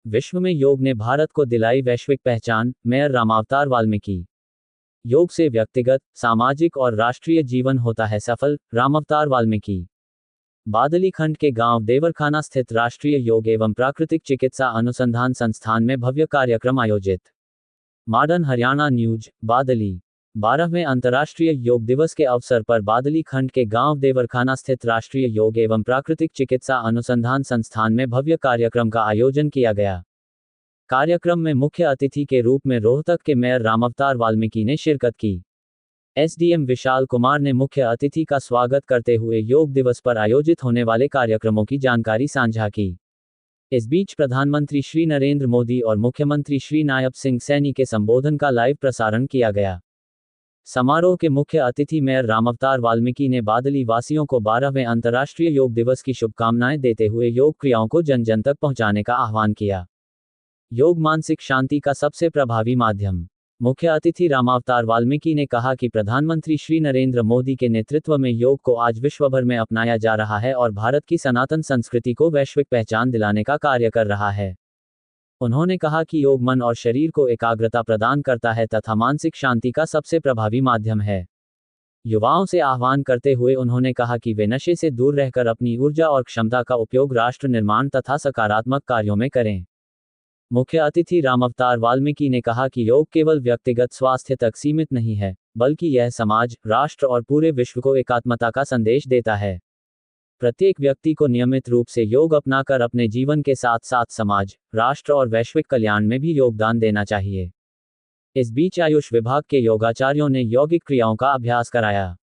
विश्व में योग ने भारत को दिलाई वैश्विक पहचान, मेयर रामावतार वाल्मीकि। योग से व्यक्तिगत, सामाजिक और राष्ट्रीय जीवन होता है सफल, रामावतार वाल्मीकि। बादली खंड के गांव देवरखाना स्थित राष्ट्रीय योग एवं प्राकृतिक चिकित्सा अनुसंधान संस्थान में भव्य कार्यक्रम आयोजित। मॉडर्न हरियाणा न्यूज, बादली। 12वें अंतर्राष्ट्रीय योग दिवस के अवसर पर बादली खंड के गांव देवरखाना स्थित राष्ट्रीय योग एवं प्राकृतिक चिकित्सा अनुसंधान संस्थान में भव्य कार्यक्रम का आयोजन किया गया। कार्यक्रम में मुख्य अतिथि के रूप में रोहतक के मेयर रामावतार वाल्मीकि ने शिरकत की। एसडीएम विशाल कुमार ने मुख्य अतिथि का स्वागत करते हुए योग दिवस पर आयोजित होने वाले कार्यक्रमों की जानकारी साझा की। इस बीच प्रधानमंत्री श्री नरेंद्र मोदी और मुख्यमंत्री श्री नायब सिंह सैनी के संबोधन का लाइव प्रसारण किया गया। समारोह के मुख्य अतिथि मेयर रामावतार वाल्मीकि ने बादली वासियों को 12वें अंतर्राष्ट्रीय योग दिवस की शुभकामनाएं देते हुए योग क्रियाओं को जन जन तक पहुंचाने का आह्वान किया। योग मानसिक शांति का सबसे प्रभावी माध्यम। मुख्य अतिथि रामावतार वाल्मीकि ने कहा कि प्रधानमंत्री श्री नरेंद्र मोदी के नेतृत्व में योग को आज विश्वभर में अपनाया जा रहा है और भारत की सनातन संस्कृति को वैश्विक पहचान दिलाने का कार्य कर रहा है। उन्होंने कहा कि योग मन और शरीर को एकाग्रता प्रदान करता है तथा मानसिक शांति का सबसे प्रभावी माध्यम है। युवाओं से आह्वान करते हुए उन्होंने कहा कि वे नशे से दूर रहकर अपनी ऊर्जा और क्षमता का उपयोग राष्ट्र निर्माण तथा सकारात्मक कार्यों में करें। मुख्य अतिथि रामावतार वाल्मीकि ने कहा कि योग केवल व्यक्तिगत स्वास्थ्य तक सीमित नहीं है, बल्कि यह समाज, राष्ट्र और पूरे विश्व को एकात्मता का संदेश देता है। प्रत्येक व्यक्ति को नियमित रूप से योग अपनाकर अपने जीवन के साथ साथ समाज, राष्ट्र और वैश्विक कल्याण में भी योगदान देना चाहिए। इस बीच आयुष विभाग के योगाचार्यों ने यौगिक क्रियाओं का अभ्यास कराया।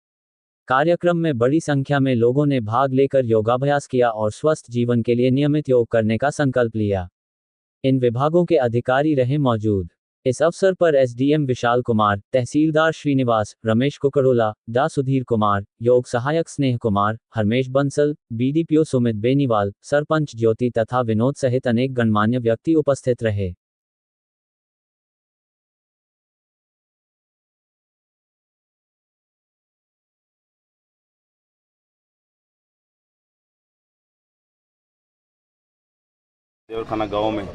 कार्यक्रम में बड़ी संख्या में लोगों ने भाग लेकर योगाभ्यास किया और स्वस्थ जीवन के लिए नियमित योग करने का संकल्प लिया। इन विभागों के अधिकारी रहे मौजूद। इस अवसर पर एसडीएम विशाल कुमार, तहसीलदार श्रीनिवास, रमेश कुकड़ोला, डा सुधीर कुमार, योग सहायक स्नेह कुमार, हरमेश बंसल, बीडीपीओ सुमित बेनीवाल, सरपंच ज्योति तथा विनोद सहित अनेक गणमान्य व्यक्ति उपस्थित रहे। देवरखाना गांव में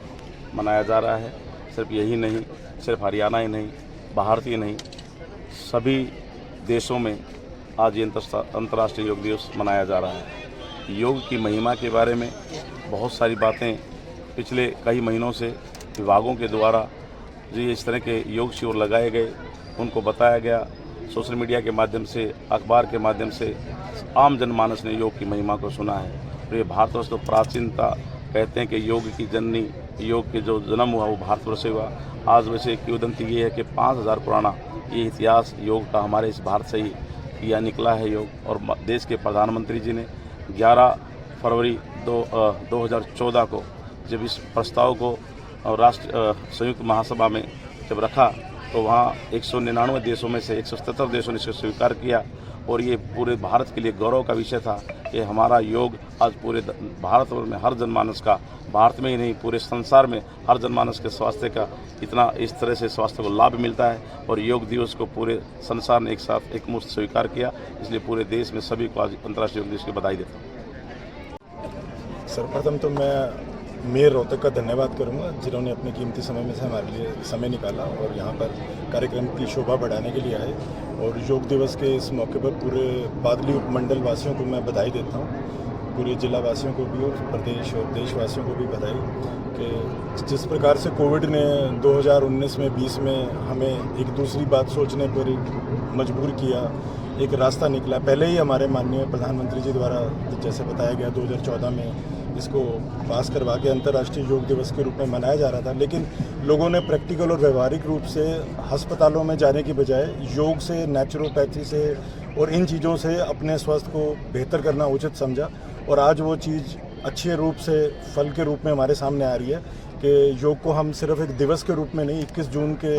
मनाया जा रहा है। सिर्फ यही नहीं, सिर्फ हरियाणा ही नहीं, भारत ही नहीं, सभी देशों में आज ये अंतर्राष्ट्रीय योग दिवस मनाया जा रहा है। योग की महिमा के बारे में बहुत सारी बातें पिछले कई महीनों से विभागों के द्वारा जो इस तरह के योग शिविर लगाए गए, उनको बताया गया। सोशल मीडिया के माध्यम से, अखबार के माध्यम से आम जनमानस ने योग की महिमा को सुना है। तो ये भारतवर्ष तो प्राचीनता कहते हैं कि योग की जननी, योग के जो जन्म हुआ वो भारतवर्ष से हुआ। आज वैसे किंवदंती ये है कि 5000 पुराना ये इतिहास योग का हमारे इस भारत से ही किया निकला है योग। और देश के प्रधानमंत्री जी ने 11 फरवरी 2014 को जब इस प्रस्ताव को राष्ट्र संयुक्त महासभा में जब रखा तो वहाँ 199 देशों में से 177 देशों ने इसे स्वीकार किया। और ये पूरे भारत के लिए गौरव का विषय था कि हमारा योग आज पूरे भारत में हर जनमानस का, भारत में ही नहीं पूरे संसार में हर जनमानस के स्वास्थ्य का इतना इस तरह से स्वास्थ्य को लाभ मिलता है। और योग दिवस को पूरे संसार ने एक साथ एकमुश्त स्वीकार किया। इसलिए पूरे देश में सभी को आज अंतर्राष्ट्रीय योग दिवस की बधाई देता हूँ। सर्वप्रथम तो मैं मेयर रोहतक का धन्यवाद करूंगा जिन्होंने अपने कीमती समय में से हमारे लिए समय निकाला और यहाँ पर कार्यक्रम की शोभा बढ़ाने के लिए आए। और योग दिवस के इस मौके पर पूरे बादली उपमंडल वासियों को मैं बधाई देता हूँ, पूरे जिला वासियों को भी और प्रदेश और देशवासियों को भी बधाई कि जिस प्रकार से कोविड ने 2019 में 20 में हमें एक दूसरी बात सोचने पर मजबूर किया, एक रास्ता निकला। पहले ही हमारे माननीय प्रधानमंत्री जी द्वारा जैसे बताया गया 2014 में इसको पास करवा के अंतर्राष्ट्रीय योग दिवस के रूप में मनाया जा रहा था, लेकिन लोगों ने प्रैक्टिकल और व्यवहारिक रूप से अस्पतालों में जाने की बजाय योग से, नेचुरोपैथी से और इन चीज़ों से अपने स्वास्थ्य को बेहतर करना उचित समझा। और आज वो चीज़ अच्छे रूप से फल के रूप में हमारे सामने आ रही है कि योग को हम सिर्फ एक दिवस के रूप में नहीं, 21 जून के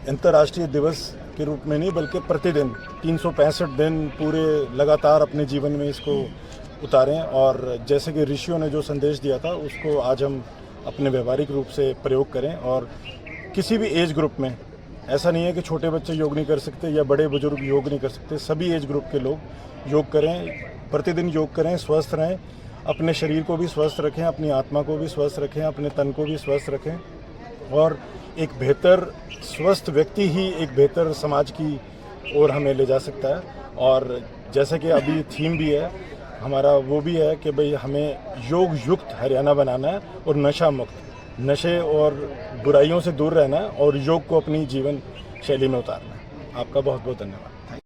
अंतर्राष्ट्रीय दिवस के रूप में नहीं, बल्कि प्रतिदिन 365 दिन पूरे लगातार अपने जीवन में इसको उतारें। और जैसे कि ऋषियों ने जो संदेश दिया था उसको आज हम अपने व्यवहारिक रूप से प्रयोग करें। और किसी भी एज ग्रुप में ऐसा नहीं है कि छोटे बच्चे योग नहीं कर सकते या बड़े बुजुर्ग योग नहीं कर सकते, सभी एज ग्रुप के लोग योग करें, प्रतिदिन योग करें, स्वस्थ रहें, अपने शरीर को भी स्वस्थ रखें, अपनी आत्मा को भी स्वस्थ रखें, अपने तन को भी स्वस्थ रखें और एक बेहतर स्वस्थ व्यक्ति ही एक बेहतर समाज की ओर हमें ले जा सकता है। और जैसे कि अभी थीम भी है हमारा, वो भी है कि भाई हमें योग युक्त हरियाणा बनाना है और नशा मुक्त, नशे और बुराइयों से दूर रहना है और योग को अपनी जीवन शैली में उतारना है। आपका बहुत बहुत धन्यवाद।